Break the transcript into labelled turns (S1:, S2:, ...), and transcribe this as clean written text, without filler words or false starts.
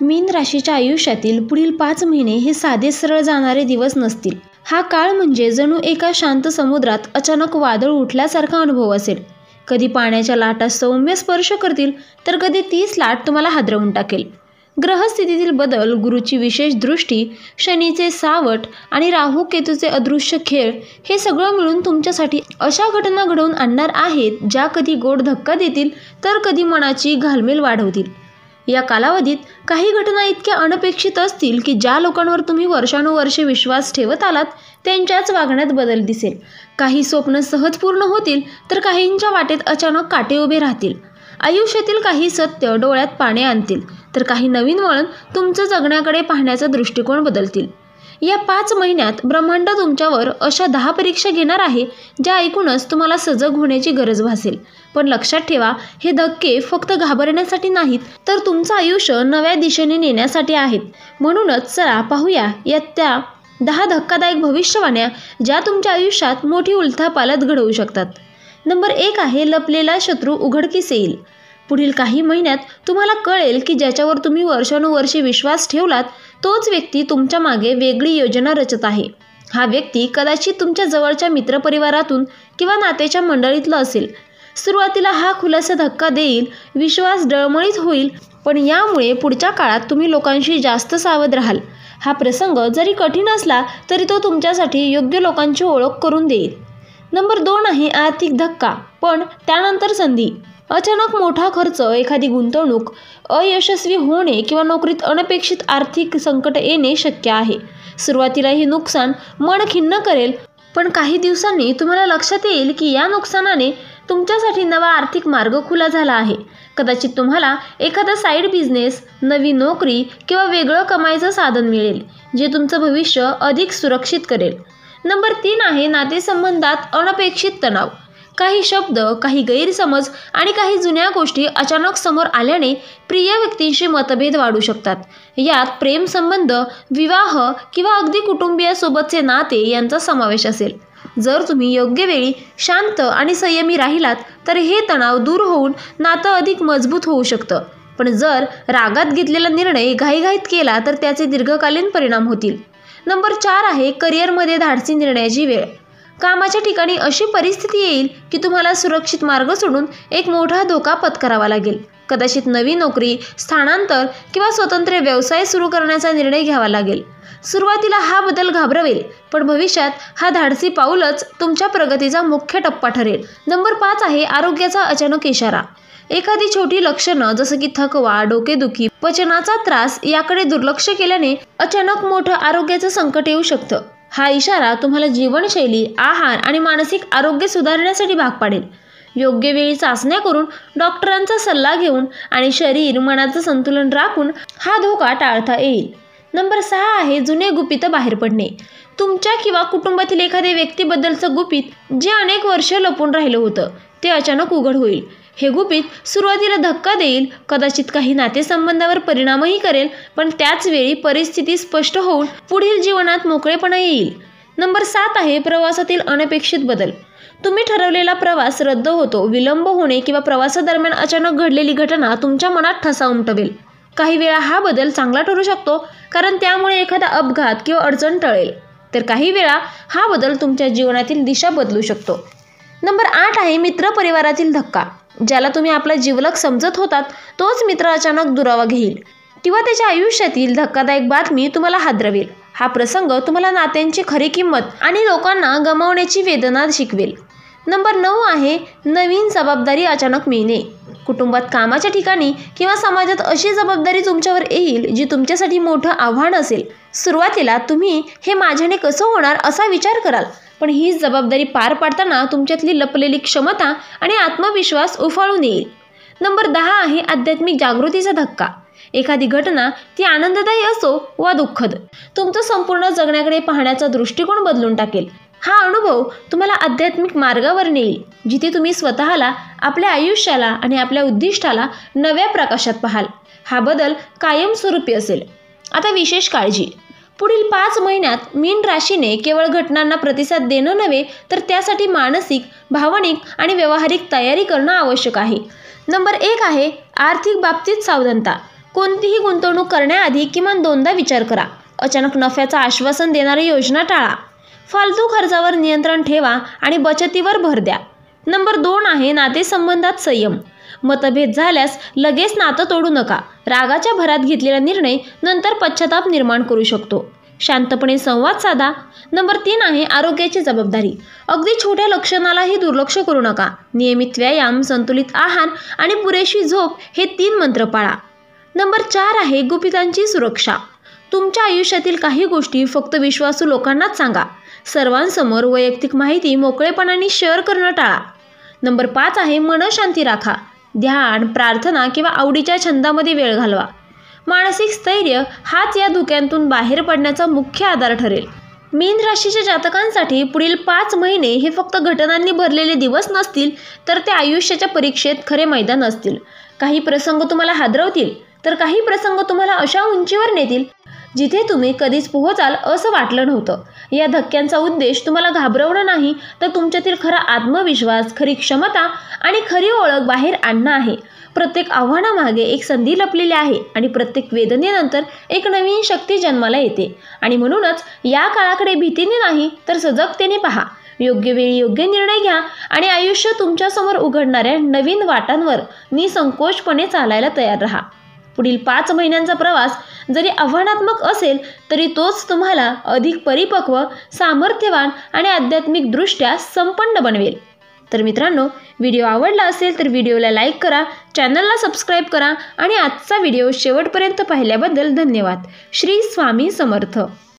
S1: मीन राशीच्या आयुष्यातील पुढील 5 महिने हे साधे सरळ जाणारे दिवस नसतील. हा काळ म्हणजे जणू एका शांत समुद्रात अचानक वादळ उठल्यासारखा अनुभव असेल. कधी पाण्याच्या लाटा सौम्य स्पर्श करतील तर कधी तीच लाट तुम्हाला हादरवून टाकेल. ग्रहस्थितीतील बदल, गुरूची विशेष दृष्टी, शनीचे सावट आणि राहू केतूचे अदृश्य खेळ हे सगळं मिळून तुमच्यासाठी अशा घटना घडवून आणणार आहेत ज्या कधी गोड धक्का देतील तर कधी मनाची घालमेल वाढवतील. या कालावधीत काही घटना इतक्या अनपेक्षित असतील की ज्या लोकांवर तुम्ही वर्षानुवर्षे विश्वास ठेवत आलात त्यांच्याच वागण्यात बदल दिसेल. काही स्वप्न सहज पूर्ण होतील तर काहींच्या वाटेत अचानक काटे उभे राहतील. आयुष्यातील काही सत्य डोळ्यात पाणी आणतील तर काही नवीन वळण तुमचं जगण्याकडे पाहण्याचा दृष्टिकोन बदलतील. या 5 महिन्यात ब्रह्मांड तुमच्यावर अशा 10 परीक्षा घेणार आहे ज्या ऐकूनच तुम्हाला सजग होण्याची गरज भासेल. पण लक्षात ठेवा, हे धक्के फक्त घाबरण्यासाठी नाहीत तर तुमचं आयुष्य नव्या दिशेने नेण्यासाठी आहेत. म्हणूनच चला पाहूया या त्या 10 धक्कादायक भविष्यवाण्या ज्या तुमच्या आयुष्यात मोठी उलथापालथ घडवू शकतात. नंबर 1 आहे लपलेला शत्रू उघडकीस येईल. पुढील काही महिन्यात तुम्हाला कळेल की ज्याच्यावर तुम्ही वर्षानुवर्षे विश्वास ठेवलात तोच व्यक्ती तुमच्या मागे वेगळी योजना रचत आहे. हा व्यक्ती कदाचित तुमच्या जवळच्या मित्रपरिवारातून किंवा नातेच्या मंडळीतला असेल. सुरुवातीला हा खुलासा धक्का देईल, विश्वास डळमळीत होईल, पण यामुळे पुढच्या काळात तुम्ही लोकांशी जास्त सावध राहाल. हा प्रसंग जरी कठीण असला तरी तो तुमच्यासाठी योग्य लोकांची ओळख करून देईल. नंबर 2 आहे आर्थिक धक्का, पण त्यानंतर संधी. अचानक मोठा खर्च, एखादी गुंतवणूक अयशस्वी होणे किंवा नोकरीत अनपेक्षित आर्थिक संकट येणे शक्य आहे. सुरुवातीला हे नुकसान मन खिन्न करेल, पण काही दिवसांनी तुम्हाला लक्षात येईल की या नुकसानाने तुमच्यासाठी नवा आर्थिक मार्ग खुला झाला आहे. कदाचित तुम्हाला एखादा साईड बिझनेस, नवी नोकरी किंवा वेगळं कमाईचं साधन मिळेल जे तुमचं भविष्य अधिक सुरक्षित करेल. नंबर 3 आहे नातेसंबंधात अनपेक्षित तणाव. काही शब्द, काही गैरसमज आणि काही जुन्या गोष्टी अचानक समोर आल्याने प्रिय व्यक्तींशी मतभेद वाढू शकतात. यात प्रेमसंबंध, विवाह किंवा अगदी कुटुंबियासोबतचे नाते यांचा समावेश असेल. जर तुम्ही योग्य वेळी शांत आणि संयमी राहिलात तर हे तणाव दूर होऊन नातं अधिक मजबूत होऊ शकतं. पण जर रागात घेतलेला निर्णय घाईघाईत केला तर त्याचे दीर्घकालीन परिणाम होतील. नंबर 4 आहे करिअरमध्ये धाडसी निर्णयाची वेळ. कामाच्या ठिकाणी अशी परिस्थिती येईल की तुम्हाला सुरक्षित मार्ग सोडून एक मोठा धोका पत्करावा लागेल. कदाचित नवी नोकरी, स्थानांतर किंवा स्वतंत्र व्यवसाय सुरू करण्याचा निर्णय घ्यावा लागेल. सुरुवातीला हा बदल घाबरवेल, पण भविष्यात हा धाडसी पाऊलच तुमच्या प्रगतीचा मुख्य टप्पा ठरेल. नंबर 5 आहे आरोग्याचा अचानक इशारा. एखादी छोटी लक्षणं जसं की थकवा, डोकेदुखी, पचनाचा त्रास याकडे दुर्लक्ष केल्याने अचानक मोठं आरोग्याचं संकट येऊ शकतं. हा इशारा तुम्हाला जीवनशैली, आहार आणि मानसिक आरोग्य सुधारण्यासाठी भाग पाडेल. योग्य वेळी चाचण्या करून, डॉक्टरांचा सल्ला घेऊन आणि शरीर मनाचं संतुलन राखून हा धोका टाळता येईल. नंबर 6 आहे जुने गुपित बाहेर पडणे. तुमच्या किंवा कुटुंबातील एखाद्या व्यक्तीबद्दलचं गुपित जे अनेक वर्ष लपून राहिलं होतं ते अचानक उघड होईल. हे गुपित सुरुवातीला धक्का देईल, कदाचित काही नातेसंबंधावर परिणामही करेल, पण त्याच वेळी परिस्थिती स्पष्ट होऊन पुढील जीवनात मोकळेपणा येईल. नंबर 7 आहे प्रवासातील अनपेक्षित बदल. तुम्ही ठरवलेला प्रवास रद्द होतो. विलंब होणे किंवा प्रवासादरम्यान अचानक घडलेली घटना तुमच्या मनात ठसा उमटवेल. काही वेळा हा बदल चांगला ठरू शकतो कारण त्यामुळे एखादा अपघात किंवा अडचण टळेल, तर काही वेळा हा बदल तुमच्या जीवनातील दिशा बदलू शकतो. नंबर 8 आहे मित्रपरिवारातील धक्का. ज्याला तुम्ही आपला जिवलग समजत होतात तोच मित्र अचानक दुरावा घेईल किंवा त्याच्या आयुष्यातील धक्कादायक बातमी तुम्हाला हादरवेल. हा प्रसंग तुम्हाला नात्यांची खरी किंमत आणि लोकांना गमावण्याची वेदना शिकवेल. नंबर 9 आहे नवीन जबाबदारी अचानक मिळणे. कुटुंबात, कामाच्या ठिकाणी किंवा समाजात अशी जबाबदारी तुमच्यावर येईल जी तुमच्यासाठी मोठं आव्हान असेल. सुरुवातीला तुम्ही हे माझ्याने कसं होणार असा विचार कराल, पण ही जबाबदारी पार पाडताना तुमच्यातली लपलेली क्षमता आणि आत्मविश्वास उफाळून येईल. नंबर 10 आहे आध्यात्मिक जागृतीचा धक्का. एखादी घटना ती आनंददायी असो वा दुःखद, तुमचं संपूर्ण जगण्याकडे पाहण्याचा दृष्टिकोन बदलून टाकेल. हा अनुभव तुम्हाला आध्यात्मिक मार्गावर नेईल, जिथे तुम्ही स्वतःला, आपल्या आयुष्याला आणि आपल्या उद्दिष्टाला नव्या प्रकाशात पाहाल. हा बदल कायमस्वरूपी असेल. आता विशेष काळजी. पुढील 5 महिन्यात मीन राशीने केवळ घटनांना प्रतिसाद देणं नव्हे तर त्यासाठी मानसिक, भावनिक आणि व्यावहारिक तयारी करणं आवश्यक आहे. नंबर 1 आहे आर्थिक बाबतीत सावधानता. कोणतीही गुंतवणूक करण्याआधी किमान 2दा विचार करा. अचानक नफ्याचं आश्वासन देणारी योजना टाळा. फालतू खर्चावर नियंत्रण ठेवा आणि बचतीवर भर द्या. नंबर 2 आहे नातेसंबंधात संयम. मतभेद झाल्यास लगेच नातं तोडू नका. रागाच्या भरात घेतलेला निर्णय नंतर पश्चाताप निर्माण करू शकतो. शांतपणे संवाद साधा. नंबर 3 आहे आरोग्याची जबाबदारी. अगदी छोट्या लक्षणालाही दुर्लक्ष करू नका. नियमित व्यायाम, संतुलित आहार आणि पुरेशी झोप हे 3 मंत्र पाळा. नंबर 4 आहे गुपितांची सुरक्षा. तुमच्या आयुष्यातील काही गोष्टी फक्त विश्वासू लोकांनाच सांगा. सर्वांसमोर वैयक्तिक माहिती मोकळेपणाने शेअर करणं टाळा. नंबर 5 आहे मनःशांती राखा. ध्यान, प्रार्थना किंवा आवडीच्या छंदामध्ये वेळ घालवा. मानसिक स्थैर्य हाच या धोक्यांतून बाहेर पडण्याचा मुख्य आधार ठरेल. मीन राशीच्या जातकांसाठी पुढील 5 महिने हे फक्त घटनांनी भरलेले दिवस नसतील, तर ते आयुष्याच्या परीक्षेत खरे मैदान असतील. काही प्रसंग तुम्हाला हादरवतील, तर काही प्रसंग तुम्हाला अशा उंचीवर नेतील जिथे तुम्ही कधीच पोहोचाल असं वाटलं नव्हतं. या धक्क्यांचा उद्देश तुम्हाला घाबरवणं नाही, तर तुमच्यातील खरा आत्मविश्वास, खरी क्षमता आणि खरी ओळख बाहेर आणणं आहे. प्रत्येक आव्हानामागे एक संधी लपलेली आहे आणि प्रत्येक वेदनेनंतर एक नवीन शक्ती जन्माला येते. आणि म्हणूनच या काळाकडे भीतीने नाही, तर सजगतेने पहा. योग्य वेळी योग्य निर्णय घ्या आणि आयुष्य तुमच्यासमोर उघडणाऱ्या नवीन वाटांवर निसंकोचपणे चालायला तयार राहा. पुढील 5 महिन्यांचा प्रवास जरी आव्हानात्मक असेल, तरी तोच तुम्हाला अधिक परिपक्व, सामर्थ्यवान आणि आध्यात्मिकदृष्ट्या संपन्न बनवेल. तर मित्रांनो, व्हिडिओ आवडला असेल तर व्हिडिओला लाईक करा, चॅनलला सबस्क्राईब करा आणि आजचा व्हिडिओ शेवटपर्यंत पाहिल्याबद्दल धन्यवाद. श्री स्वामी समर्थ.